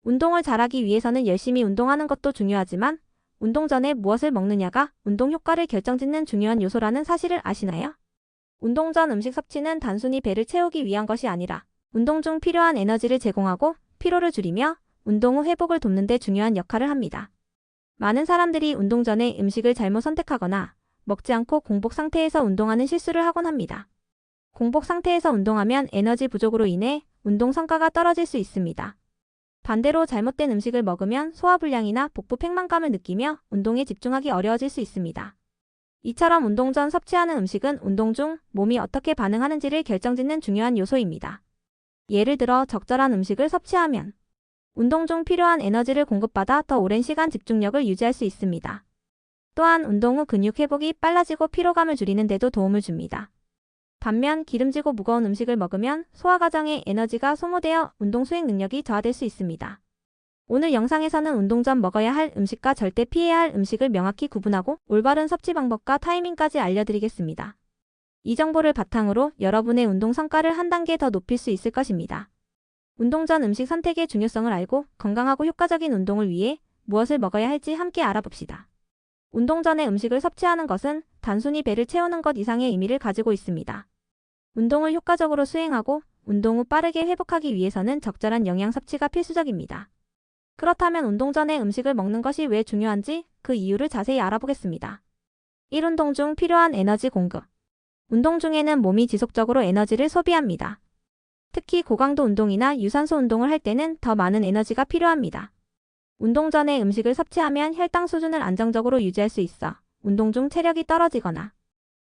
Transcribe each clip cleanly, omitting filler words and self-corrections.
운동을 잘하기 위해서는 열심히 운동하는 것도 중요하지만 운동 전에 무엇을 먹느냐가 운동 효과를 결정짓는 중요한 요소라는 사실을 아시나요? 운동 전 음식 섭취는 단순히 배를 채우기 위한 것이 아니라 운동 중 필요한 에너지를 제공하고 피로를 줄이며 운동 후 회복을 돕는 데 중요한 역할을 합니다. 많은 사람들이 운동 전에 음식을 잘못 선택하거나 먹지 않고 공복 상태에서 운동하는 실수를 하곤 합니다. 공복 상태에서 운동하면 에너지 부족으로 인해 운동 성과가 떨어질 수 있습니다. 반대로 잘못된 음식을 먹으면 소화불량이나 복부 팽만감을 느끼며 운동에 집중하기 어려워질 수 있습니다. 이처럼 운동 전 섭취하는 음식은 운동 중 몸이 어떻게 반응하는지를 결정짓는 중요한 요소입니다. 예를 들어 적절한 음식을 섭취하면 운동 중 필요한 에너지를 공급받아 더 오랜 시간 집중력을 유지할 수 있습니다. 또한 운동 후 근육 회복이 빨라지고 피로감을 줄이는 데도 도움을 줍니다. 반면 기름지고 무거운 음식을 먹으면 소화 과정에 에너지가 소모되어 운동 수행 능력이 저하될 수 있습니다. 오늘 영상에서는 운동 전 먹어야 할 음식과 절대 피해야 할 음식을 명확히 구분하고 올바른 섭취 방법과 타이밍까지 알려드리겠습니다. 이 정보를 바탕으로 여러분의 운동 성과를 한 단계 더 높일 수 있을 것입니다. 운동 전 음식 선택의 중요성을 알고 건강하고 효과적인 운동을 위해 무엇을 먹어야 할지 함께 알아봅시다. 운동 전에 음식을 섭취하는 것은 단순히 배를 채우는 것 이상의 의미를 가지고 있습니다. 운동을 효과적으로 수행하고 운동 후 빠르게 회복하기 위해서는 적절한 영양 섭취가 필수적입니다. 그렇다면 운동 전에 음식을 먹는 것이 왜 중요한지 그 이유를 자세히 알아보겠습니다. 1. 운동 중 필요한 에너지 공급. 운동 중에는 몸이 지속적으로 에너지를 소비합니다. 특히 고강도 운동이나 유산소 운동을 할 때는 더 많은 에너지가 필요합니다. 운동 전에 음식을 섭취하면 혈당 수준을 안정적으로 유지할 수 있어 운동 중 체력이 떨어지거나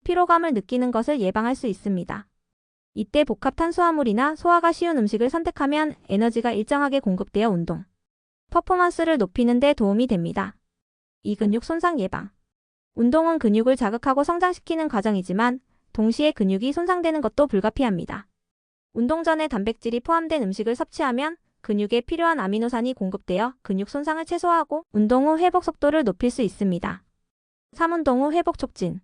피로감을 느끼는 것을 예방할 수 있습니다. 이때 복합 탄수화물이나 소화가 쉬운 음식을 선택하면 에너지가 일정하게 공급되어 운동 퍼포먼스를 높이는 데 도움이 됩니다. 2. 근육 손상 예방. 운동은 근육을 자극하고 성장시키는 과정이지만 동시에 근육이 손상되는 것도 불가피합니다. 운동 전에 단백질이 포함된 음식을 섭취하면 근육에 필요한 아미노산이 공급되어 근육 손상을 최소화하고 운동 후 회복 속도를 높일 수 있습니다. 3. 운동 후 회복 촉진.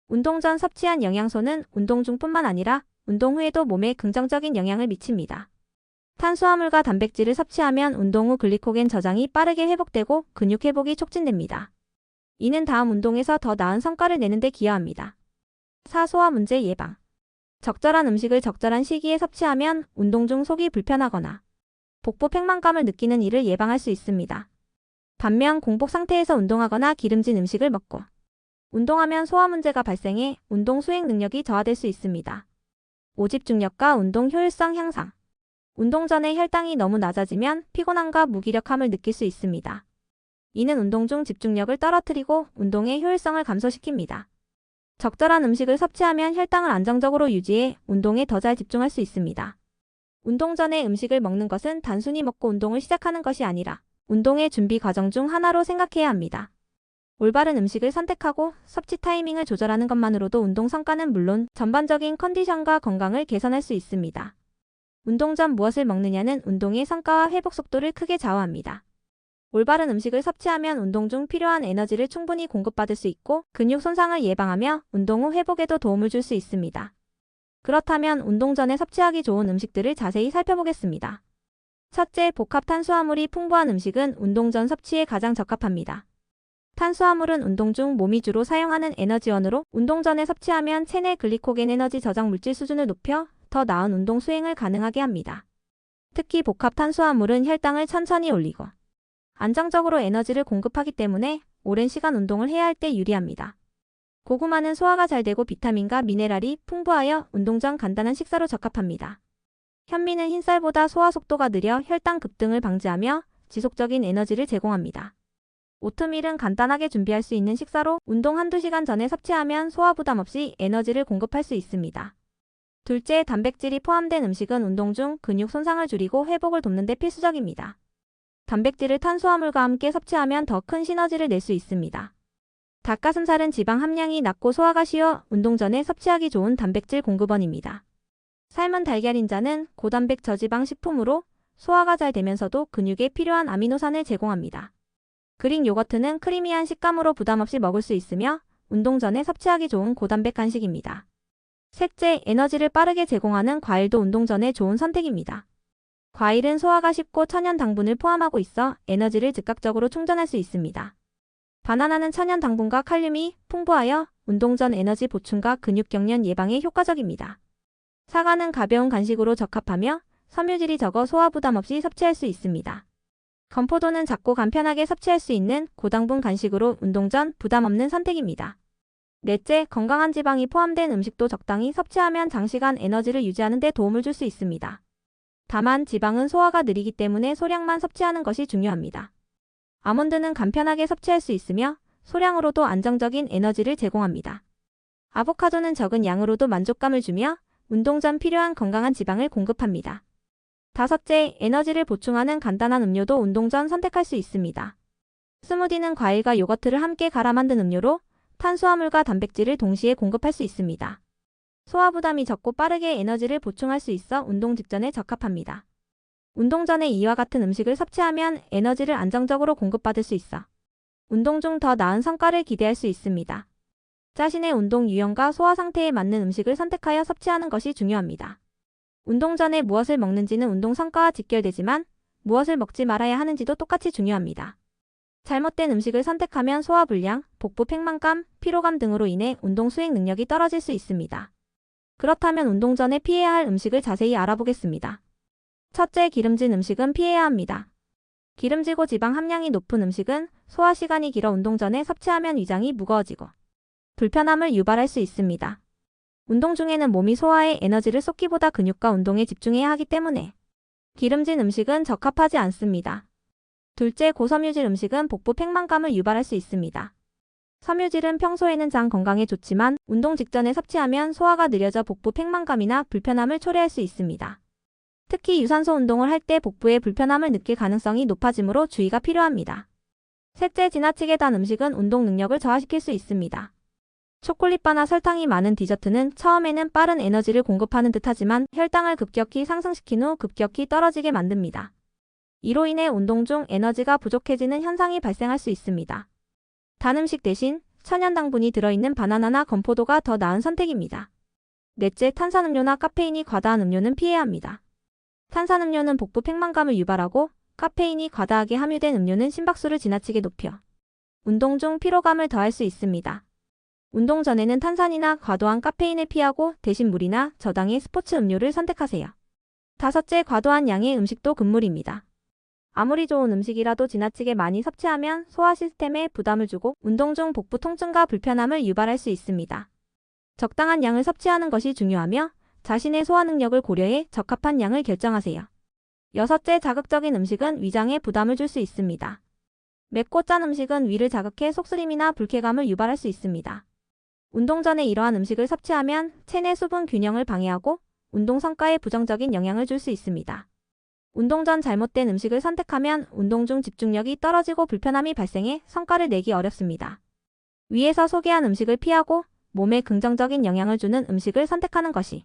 운동 전 섭취한 영양소는 운동 중뿐만 아니라 운동 후에도 몸에 긍정적인 영향을 미칩니다. 탄수화물과 단백질을 섭취하면 운동 후 글리코겐 저장이 빠르게 회복되고 근육 회복이 촉진됩니다. 이는 다음 운동에서 더 나은 성과를 내는 데 기여합니다. 4. 소화 문제 예방. 적절한 음식을 적절한 시기에 섭취하면 운동 중 속이 불편하거나 복부 팽만감을 느끼는 일을 예방할 수 있습니다. 반면 공복 상태에서 운동하거나 기름진 음식을 먹고 운동하면 소화 문제가 발생해 운동 수행 능력이 저하될 수 있습니다. 5. 집중력과 운동 효율성 향상. 운동 전에 혈당이 너무 낮아지면 피곤함과 무기력함을 느낄 수 있습니다. 이는 운동 중 집중력을 떨어뜨리고 운동의 효율성을 감소시킵니다. 적절한 음식을 섭취하면 혈당을 안정적으로 유지해 운동에 더 잘 집중할 수 있습니다. 운동 전에 음식을 먹는 것은 단순히 먹고 운동을 시작하는 것이 아니라 운동의 준비 과정 중 하나로 생각해야 합니다. 올바른 음식을 선택하고 섭취 타이밍을 조절하는 것만으로도 운동 성과는 물론 전반적인 컨디션과 건강을 개선할 수 있습니다. 운동 전 무엇을 먹느냐는 운동의 성과와 회복 속도를 크게 좌우합니다. 올바른 음식을 섭취하면 운동 중 필요한 에너지를 충분히 공급받을 수 있고 근육 손상을 예방하며 운동 후 회복에도 도움을 줄 수 있습니다. 그렇다면 운동 전에 섭취하기 좋은 음식들을 자세히 살펴보겠습니다. 첫째, 복합 탄수화물이 풍부한 음식은 운동 전 섭취에 가장 적합합니다. 탄수화물은 운동 중 몸이 주로 사용하는 에너지원으로 운동 전에 섭취하면 체내 글리코겐 에너지 저장 물질 수준을 높여 더 나은 운동 수행을 가능하게 합니다. 특히 복합 탄수화물은 혈당을 천천히 올리고 안정적으로 에너지를 공급하기 때문에 오랜 시간 운동을 해야 할 때 유리합니다. 고구마는 소화가 잘 되고 비타민과 미네랄이 풍부하여 운동 전 간단한 식사로 적합합니다. 현미는 흰쌀보다 소화 속도가 느려 혈당 급등을 방지하며 지속적인 에너지를 제공합니다. 오트밀은 간단하게 준비할 수 있는 식사로 운동 한두 시간 전에 섭취하면 소화 부담 없이 에너지를 공급할 수 있습니다. 둘째, 단백질이 포함된 음식은 운동 중 근육 손상을 줄이고 회복을 돕는 데 필수적입니다. 단백질을 탄수화물과 함께 섭취하면 더 큰 시너지를 낼 수 있습니다. 닭가슴살은 지방 함량이 낮고 소화가 쉬워 운동 전에 섭취하기 좋은 단백질 공급원입니다. 삶은 달걀인자는 고단백 저지방 식품으로 소화가 잘 되면서도 근육에 필요한 아미노산을 제공합니다. 그릭 요거트는 크리미한 식감으로 부담 없이 먹을 수 있으며 운동 전에 섭취하기 좋은 고단백 간식입니다. 셋째, 에너지를 빠르게 제공하는 과일도 운동 전에 좋은 선택입니다. 과일은 소화가 쉽고 천연 당분을 포함하고 있어 에너지를 즉각적으로 충전할 수 있습니다. 바나나는 천연 당분과 칼륨이 풍부하여 운동 전 에너지 보충과 근육 경련 예방에 효과적입니다. 사과는 가벼운 간식으로 적합하며 섬유질이 적어 소화 부담 없이 섭취할 수 있습니다. 건포도는 작고 간편하게 섭취할 수 있는 고당분 간식으로 운동 전 부담 없는 선택입니다. 넷째, 건강한 지방이 포함된 음식도 적당히 섭취하면 장시간 에너지를 유지하는 데 도움을 줄 수 있습니다. 다만 지방은 소화가 느리기 때문에 소량만 섭취하는 것이 중요합니다. 아몬드는 간편하게 섭취할 수 있으며 소량으로도 안정적인 에너지를 제공합니다. 아보카도는 적은 양으로도 만족감을 주며 운동 전 필요한 건강한 지방을 공급합니다. 다섯째, 에너지를 보충하는 간단한 음료도 운동 전 선택할 수 있습니다. 스무디는 과일과 요거트를 함께 갈아 만든 음료로 탄수화물과 단백질을 동시에 공급할 수 있습니다. 소화 부담이 적고 빠르게 에너지를 보충할 수 있어 운동 직전에 적합합니다. 운동 전에 이와 같은 음식을 섭취하면 에너지를 안정적으로 공급받을 수 있어 운동 중 더 나은 성과를 기대할 수 있습니다. 자신의 운동 유형과 소화 상태에 맞는 음식을 선택하여 섭취하는 것이 중요합니다. 운동 전에 무엇을 먹는지는 운동 성과와 직결되지만 무엇을 먹지 말아야 하는지도 똑같이 중요합니다. 잘못된 음식을 선택하면 소화불량, 복부 팽만감, 피로감 등으로 인해 운동 수행 능력이 떨어질 수 있습니다. 그렇다면 운동 전에 피해야 할 음식을 자세히 알아보겠습니다. 첫째, 기름진 음식은 피해야 합니다. 기름지고 지방 함량이 높은 음식은 소화 시간이 길어 운동 전에 섭취하면 위장이 무거워지고 불편함을 유발할 수 있습니다. 운동 중에는 몸이 소화에 에너지를 쏟기보다 근육과 운동에 집중해야 하기 때문에 기름진 음식은 적합하지 않습니다. 둘째, 고섬유질 음식은 복부 팽만감을 유발할 수 있습니다. 섬유질은 평소에는 장 건강에 좋지만 운동 직전에 섭취하면 소화가 느려져 복부 팽만감이나 불편함을 초래할 수 있습니다. 특히 유산소 운동을 할 때 복부에 불편함을 느낄 가능성이 높아지므로 주의가 필요합니다. 셋째, 지나치게 단 음식은 운동 능력을 저하시킬 수 있습니다. 초콜릿바나 설탕이 많은 디저트는 처음에는 빠른 에너지를 공급하는 듯하지만 혈당을 급격히 상승시킨 후 급격히 떨어지게 만듭니다. 이로 인해 운동 중 에너지가 부족해지는 현상이 발생할 수 있습니다. 단 음식 대신 천연 당분이 들어있는 바나나나 건포도가 더 나은 선택입니다. 넷째, 탄산음료나 카페인이 과다한 음료는 피해야 합니다. 탄산음료는 복부 팽만감을 유발하고 카페인이 과다하게 함유된 음료는 심박수를 지나치게 높여 운동 중 피로감을 더할 수 있습니다. 운동 전에는 탄산이나 과도한 카페인을 피하고 대신 물이나 저당의 스포츠 음료를 선택하세요. 다섯째, 과도한 양의 음식도 금물입니다. 아무리 좋은 음식이라도 지나치게 많이 섭취하면 소화 시스템에 부담을 주고 운동 중 복부 통증과 불편함을 유발할 수 있습니다. 적당한 양을 섭취하는 것이 중요하며 자신의 소화 능력을 고려해 적합한 양을 결정하세요. 여섯째, 자극적인 음식은 위장에 부담을 줄 수 있습니다. 맵고 짠 음식은 위를 자극해 속쓰림이나 불쾌감을 유발할 수 있습니다. 운동 전에 이러한 음식을 섭취하면 체내 수분 균형을 방해하고 운동 성과에 부정적인 영향을 줄 수 있습니다. 운동 전 잘못된 음식을 선택하면 운동 중 집중력이 떨어지고 불편함이 발생해 성과를 내기 어렵습니다. 위에서 소개한 음식을 피하고 몸에 긍정적인 영향을 주는 음식을 선택하는 것이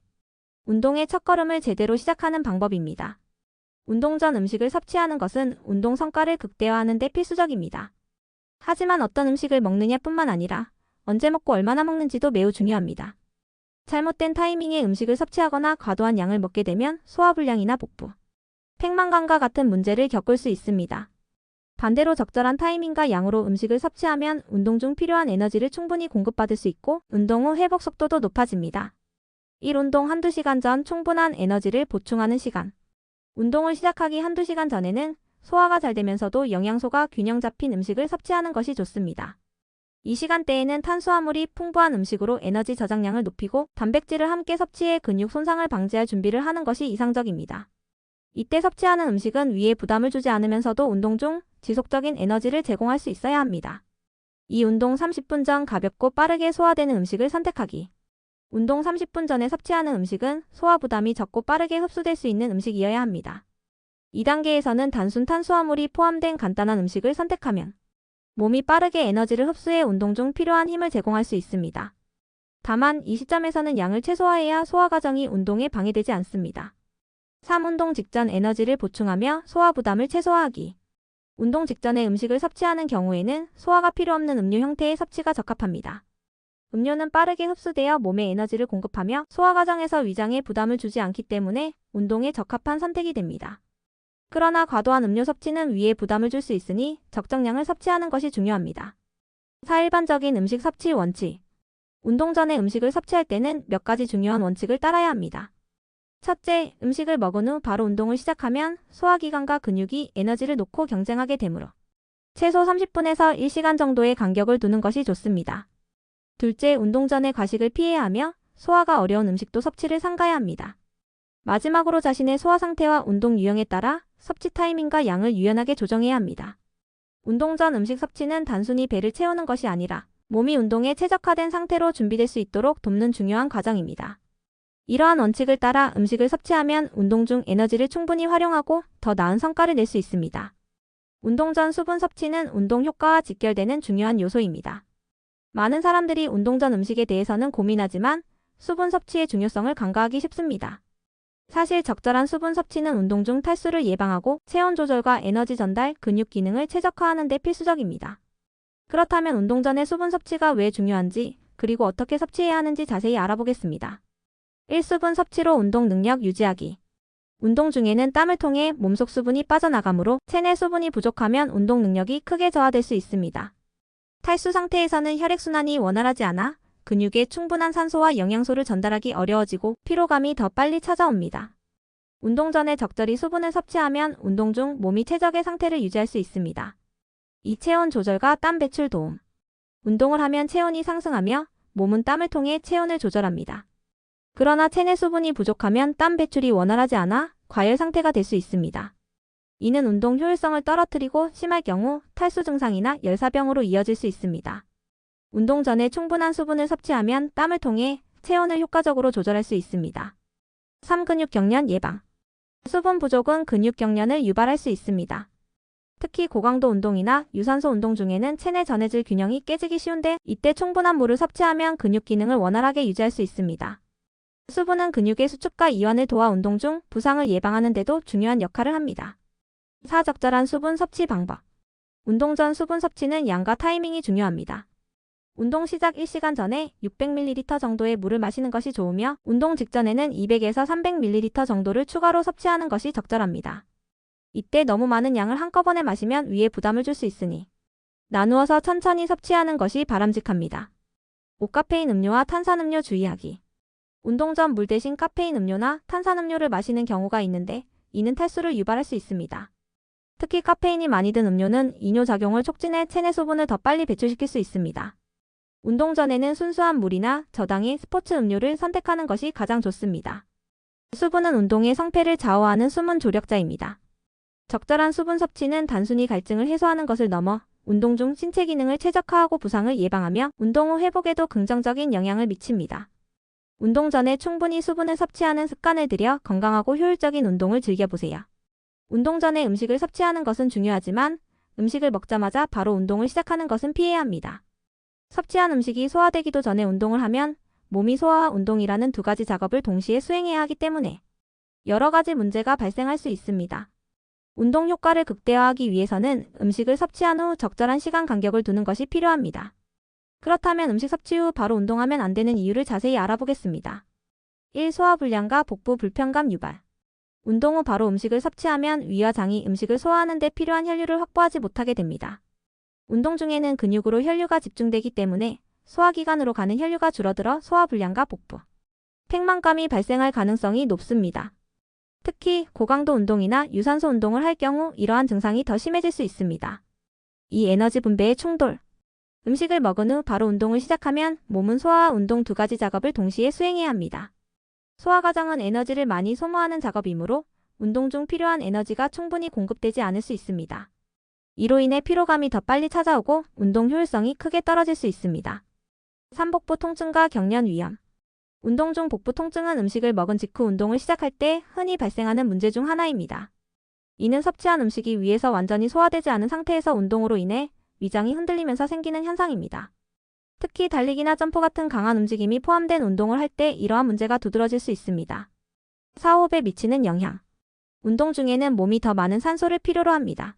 운동의 첫걸음을 제대로 시작하는 방법입니다. 운동 전 음식을 섭취하는 것은 운동 성과를 극대화하는 데 필수적입니다. 하지만 어떤 음식을 먹느냐뿐만 아니라 언제 먹고 얼마나 먹는지도 매우 중요합니다. 잘못된 타이밍에 음식을 섭취하거나 과도한 양을 먹게 되면 소화불량이나 복부 팽만감과 같은 문제를 겪을 수 있습니다. 반대로 적절한 타이밍과 양으로 음식을 섭취하면 운동 중 필요한 에너지를 충분히 공급받을 수 있고 운동 후 회복 속도도 높아집니다. 1. 운동 한두 시간 전 충분한 에너지를 보충하는 시간. 운동을 시작하기 한두 시간 전에는 소화가 잘 되면서도 영양소가 균형 잡힌 음식을 섭취하는 것이 좋습니다. 이 시간대에는 탄수화물이 풍부한 음식으로 에너지 저장량을 높이고 단백질을 함께 섭취해 근육 손상을 방지할 준비를 하는 것이 이상적입니다. 이때 섭취하는 음식은 위에 부담을 주지 않으면서도 운동 중 지속적인 에너지를 제공할 수 있어야 합니다. 2. 운동 30분 전 가볍고 빠르게 소화되는 음식을 선택하기. 운동 30분 전에 섭취하는 음식은 소화 부담이 적고 빠르게 흡수될 수 있는 음식이어야 합니다. 2단계에서는 단순 탄수화물이 포함된 간단한 음식을 선택하면 몸이 빠르게 에너지를 흡수해 운동 중 필요한 힘을 제공할 수 있습니다. 다만 이 시점에서는 양을 최소화해야 소화 과정이 운동에 방해되지 않습니다. 3. 운동 직전 에너지를 보충하며 소화 부담을 최소화하기. 운동 직전에 음식을 섭취하는 경우에는 소화가 필요 없는 음료 형태의 섭취가 적합합니다. 음료는 빠르게 흡수되어 몸에 에너지를 공급하며 소화 과정에서 위장에 부담을 주지 않기 때문에 운동에 적합한 선택이 됩니다. 그러나 과도한 음료 섭취는 위에 부담을 줄 수 있으니 적정량을 섭취하는 것이 중요합니다. 4. 일반적인 음식 섭취 원칙. 운동 전에 음식을 섭취할 때는 몇 가지 중요한 원칙을 따라야 합니다. 첫째, 음식을 먹은 후 바로 운동을 시작하면 소화기관과 근육이 에너지를 놓고 경쟁하게 되므로 최소 30분에서 1시간 정도의 간격을 두는 것이 좋습니다. 둘째, 운동 전에 과식을 피해야 하며 소화가 어려운 음식도 섭취를 삼가야 합니다. 마지막으로 자신의 소화 상태와 운동 유형에 따라 섭취 타이밍과 양을 유연하게 조정해야 합니다. 운동 전 음식 섭취는 단순히 배를 채우는 것이 아니라 몸이 운동에 최적화된 상태로 준비될 수 있도록 돕는 중요한 과정입니다. 이러한 원칙을 따라 음식을 섭취하면 운동 중 에너지를 충분히 활용하고 더 나은 성과를 낼 수 있습니다. 운동 전 수분 섭취는 운동 효과와 직결되는 중요한 요소입니다. 많은 사람들이 운동 전 음식에 대해서는 고민하지만 수분 섭취의 중요성을 간과하기 쉽습니다. 사실 적절한 수분 섭취는 운동 중 탈수를 예방하고 체온 조절과 에너지 전달, 근육 기능을 최적화하는 데 필수적입니다. 그렇다면 운동 전에 수분 섭취가 왜 중요한지, 그리고 어떻게 섭취해야 하는지 자세히 알아보겠습니다. 1. 수분 섭취로 운동 능력 유지하기. 운동 중에는 땀을 통해 몸속 수분이 빠져나가므로 체내 수분이 부족하면 운동 능력이 크게 저하될 수 있습니다. 탈수 상태에서는 혈액순환이 원활하지 않아 근육에 충분한 산소와 영양소를 전달하기 어려워지고 피로감이 더 빨리 찾아옵니다. 운동 전에 적절히 수분을 섭취하면 운동 중 몸이 최적의 상태를 유지할 수 있습니다. 2. 체온 조절과 땀 배출 도움. 운동을 하면 체온이 상승하며 몸은 땀을 통해 체온을 조절합니다. 그러나 체내 수분이 부족하면 땀 배출이 원활하지 않아 과열 상태가 될 수 있습니다. 이는 운동 효율성을 떨어뜨리고 심할 경우 탈수 증상이나 열사병으로 이어질 수 있습니다. 운동 전에 충분한 수분을 섭취하면 땀을 통해 체온을 효과적으로 조절할 수 있습니다. 3. 근육 경련 예방. 수분 부족은 근육 경련을 유발할 수 있습니다. 특히 고강도 운동이나 유산소 운동 중에는 체내 전해질 균형이 깨지기 쉬운데 이때 충분한 물을 섭취하면 근육 기능을 원활하게 유지할 수 있습니다. 수분은 근육의 수축과 이완을 도와 운동 중 부상을 예방하는 데도 중요한 역할을 합니다. 4. 적절한 수분 섭취 방법. 운동 전 수분 섭취는 양과 타이밍이 중요합니다. 운동 시작 1시간 전에 600ml 정도의 물을 마시는 것이 좋으며 운동 직전에는 200에서 300ml 정도를 추가로 섭취하는 것이 적절합니다. 이때 너무 많은 양을 한꺼번에 마시면 위에 부담을 줄 수 있으니 나누어서 천천히 섭취하는 것이 바람직합니다. 5. 카페인 음료와 탄산음료 주의하기. 운동 전 물 대신 카페인 음료나 탄산음료를 마시는 경우가 있는데 이는 탈수를 유발할 수 있습니다. 특히 카페인이 많이 든 음료는 이뇨작용을 촉진해 체내 수분을 더 빨리 배출시킬 수 있습니다. 운동 전에는 순수한 물이나 저당의 스포츠 음료를 선택하는 것이 가장 좋습니다. 수분은 운동의 성패를 좌우하는 숨은 조력자입니다. 적절한 수분 섭취는 단순히 갈증을 해소하는 것을 넘어 운동 중 신체 기능을 최적화하고 부상을 예방하며 운동 후 회복에도 긍정적인 영향을 미칩니다. 운동 전에 충분히 수분을 섭취하는 습관을 들여 건강하고 효율적인 운동을 즐겨보세요. 운동 전에 음식을 섭취하는 것은 중요하지만 음식을 먹자마자 바로 운동을 시작하는 것은 피해야 합니다. 섭취한 음식이 소화되기도 전에 운동을 하면 몸이 소화와 운동이라는 두 가지 작업을 동시에 수행해야 하기 때문에 여러 가지 문제가 발생할 수 있습니다. 운동 효과를 극대화하기 위해서는 음식을 섭취한 후 적절한 시간 간격을 두는 것이 필요합니다. 그렇다면 음식 섭취 후 바로 운동하면 안 되는 이유를 자세히 알아보겠습니다. 1. 소화불량과 복부 불편감 유발. 운동 후 바로 음식을 섭취하면 위와 장이 음식을 소화하는 데 필요한 혈류를 확보하지 못하게 됩니다. 운동 중에는 근육으로 혈류가 집중되기 때문에 소화기관으로 가는 혈류가 줄어들어 소화불량과 복부 팽만감이 발생할 가능성이 높습니다. 특히 고강도 운동이나 유산소 운동을 할 경우 이러한 증상이 더 심해질 수 있습니다. 2. 에너지 분배의 충돌. 음식을 먹은 후 바로 운동을 시작하면 몸은 소화와 운동 두 가지 작업을 동시에 수행해야 합니다. 소화 과정은 에너지를 많이 소모하는 작업이므로 운동 중 필요한 에너지가 충분히 공급되지 않을 수 있습니다. 이로 인해 피로감이 더 빨리 찾아오고 운동 효율성이 크게 떨어질 수 있습니다. 3. 복부 통증과 경련 위험. 운동 중 복부 통증은 음식을 먹은 직후 운동을 시작할 때 흔히 발생하는 문제 중 하나입니다. 이는 섭취한 음식이 위에서 완전히 소화되지 않은 상태에서 운동으로 인해 위장이 흔들리면서 생기는 현상입니다. 특히 달리기나 점프 같은 강한 움직임이 포함된 운동을 할 때 이러한 문제가 두드러질 수 있습니다. 4. 호흡에 미치는 영향. 운동 중에는 몸이 더 많은 산소를 필요로 합니다.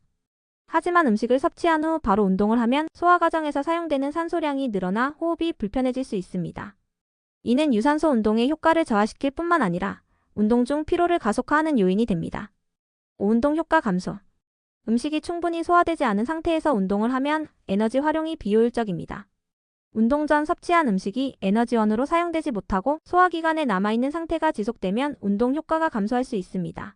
하지만 음식을 섭취한 후 바로 운동을 하면 소화 과정에서 사용되는 산소량이 늘어나 호흡이 불편해질 수 있습니다. 이는 유산소 운동의 효과를 저하시킬 뿐만 아니라 운동 중 피로를 가속화하는 요인이 됩니다. 5. 운동 효과 감소. 음식이 충분히 소화되지 않은 상태에서 운동을 하면 에너지 활용이 비효율적입니다. 운동 전 섭취한 음식이 에너지원으로 사용되지 못하고 소화기관에 남아있는 상태가 지속되면 운동 효과가 감소할 수 있습니다.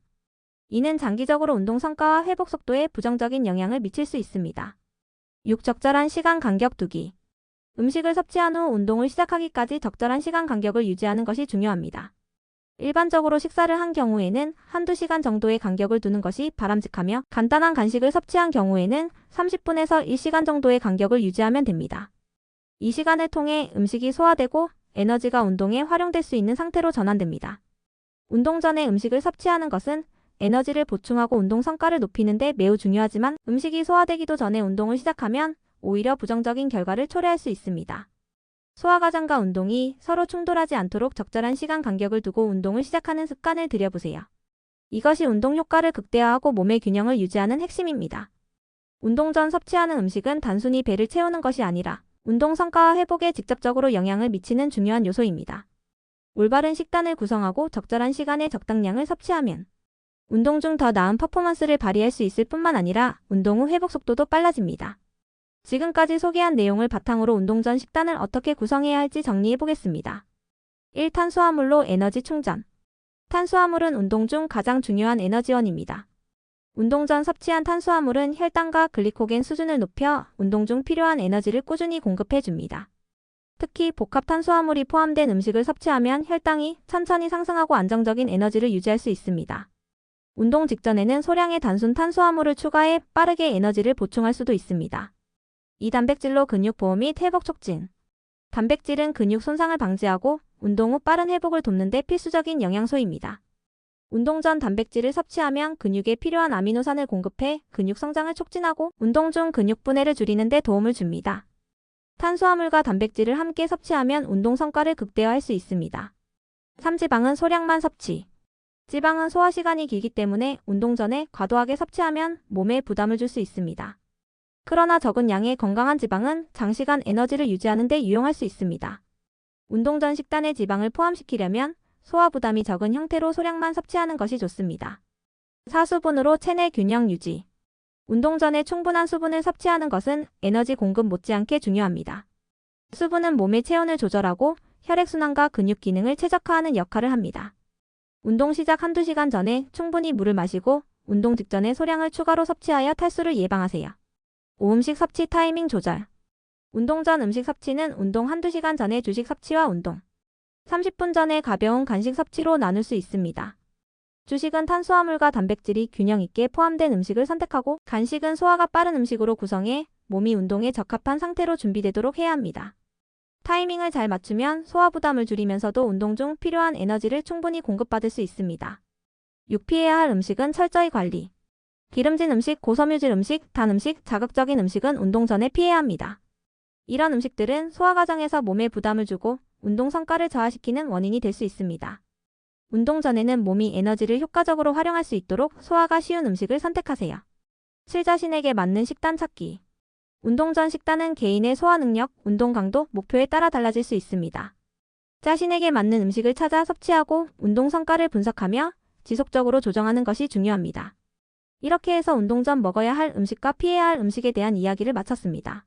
이는 장기적으로 운동 성과와 회복 속도에 부정적인 영향을 미칠 수 있습니다. 6. 적절한 시간 간격 두기. 음식을 섭취한 후 운동을 시작하기까지 적절한 시간 간격을 유지하는 것이 중요합니다. 일반적으로 식사를 한 경우에는 한두 시간 정도의 간격을 두는 것이 바람직하며 간단한 간식을 섭취한 경우에는 30분에서 1시간 정도의 간격을 유지하면 됩니다. 이 시간을 통해 음식이 소화되고 에너지가 운동에 활용될 수 있는 상태로 전환됩니다. 운동 전에 음식을 섭취하는 것은 에너지를 보충하고 운동 성과를 높이는 데 매우 중요하지만 음식이 소화되기도 전에 운동을 시작하면 오히려 부정적인 결과를 초래할 수 있습니다. 소화 과정과 운동이 서로 충돌하지 않도록 적절한 시간 간격을 두고 운동을 시작하는 습관을 들여보세요. 이것이 운동 효과를 극대화하고 몸의 균형을 유지하는 핵심입니다. 운동 전 섭취하는 음식은 단순히 배를 채우는 것이 아니라 운동 성과와 회복에 직접적으로 영향을 미치는 중요한 요소입니다. 올바른 식단을 구성하고 적절한 시간에 적당량을 섭취하면 운동 중 더 나은 퍼포먼스를 발휘할 수 있을 뿐만 아니라 운동 후 회복 속도도 빨라집니다. 지금까지 소개한 내용을 바탕으로 운동 전 식단을 어떻게 구성해야 할지 정리해 보겠습니다. 1. 탄수화물로 에너지 충전. 탄수화물은 운동 중 가장 중요한 에너지원입니다. 운동 전 섭취한 탄수화물은 혈당과 글리코겐 수준을 높여 운동 중 필요한 에너지를 꾸준히 공급해 줍니다. 특히 복합 탄수화물이 포함된 음식을 섭취하면 혈당이 천천히 상승하고 안정적인 에너지를 유지할 수 있습니다. 운동 직전에는 소량의 단순 탄수화물을 추가해 빠르게 에너지를 보충할 수도 있습니다. 2. 단백질로 근육 보호 및 회복 촉진. 단백질은 근육 손상을 방지하고 운동 후 빠른 회복을 돕는 데 필수적인 영양소입니다. 운동 전 단백질을 섭취하면 근육에 필요한 아미노산을 공급해 근육 성장을 촉진하고 운동 중 근육 분해를 줄이는 데 도움을 줍니다. 탄수화물과 단백질을 함께 섭취하면 운동 성과를 극대화할 수 있습니다. 3. 지방은 소량만 섭취. 지방은 소화 시간이 길기 때문에 운동 전에 과도하게 섭취하면 몸에 부담을 줄 수 있습니다. 그러나 적은 양의 건강한 지방은 장시간 에너지를 유지하는 데 유용할 수 있습니다. 운동 전 식단에 지방을 포함시키려면 소화 부담이 적은 형태로 소량만 섭취하는 것이 좋습니다. 4. 수분으로 체내 균형 유지. 운동 전에 충분한 수분을 섭취하는 것은 에너지 공급 못지않게 중요합니다. 수분은 몸의 체온을 조절하고 혈액순환과 근육 기능을 최적화하는 역할을 합니다. 운동 시작 한두 시간 전에 충분히 물을 마시고 운동 직전에 소량을 추가로 섭취하여 탈수를 예방하세요. 5. 음식 섭취 타이밍 조절. 운동 전 음식 섭취는 운동 한두 시간 전에 주식 섭취와 운동 30분 전에 가벼운 간식 섭취로 나눌 수 있습니다. 주식은 탄수화물과 단백질이 균형 있게 포함된 음식을 선택하고 간식은 소화가 빠른 음식으로 구성해 몸이 운동에 적합한 상태로 준비되도록 해야 합니다. 타이밍을 잘 맞추면 소화 부담을 줄이면서도 운동 중 필요한 에너지를 충분히 공급받을 수 있습니다. 6. 피해야 할 음식은 철저히 관리. 기름진 음식, 고섬유질 음식, 단 음식, 자극적인 음식은 운동 전에 피해야 합니다. 이런 음식들은 소화 과정에서 몸에 부담을 주고 운동 성과를 저하시키는 원인이 될 수 있습니다. 운동 전에는 몸이 에너지를 효과적으로 활용할 수 있도록 소화가 쉬운 음식을 선택하세요. 7. 자신에게 맞는 식단 찾기. 운동 전 식단은 개인의 소화 능력, 운동 강도, 목표에 따라 달라질 수 있습니다. 자신에게 맞는 음식을 찾아 섭취하고 운동 성과를 분석하며 지속적으로 조정하는 것이 중요합니다. 이렇게 해서 운동 전 먹어야 할 음식과 피해야 할 음식에 대한 이야기를 마쳤습니다.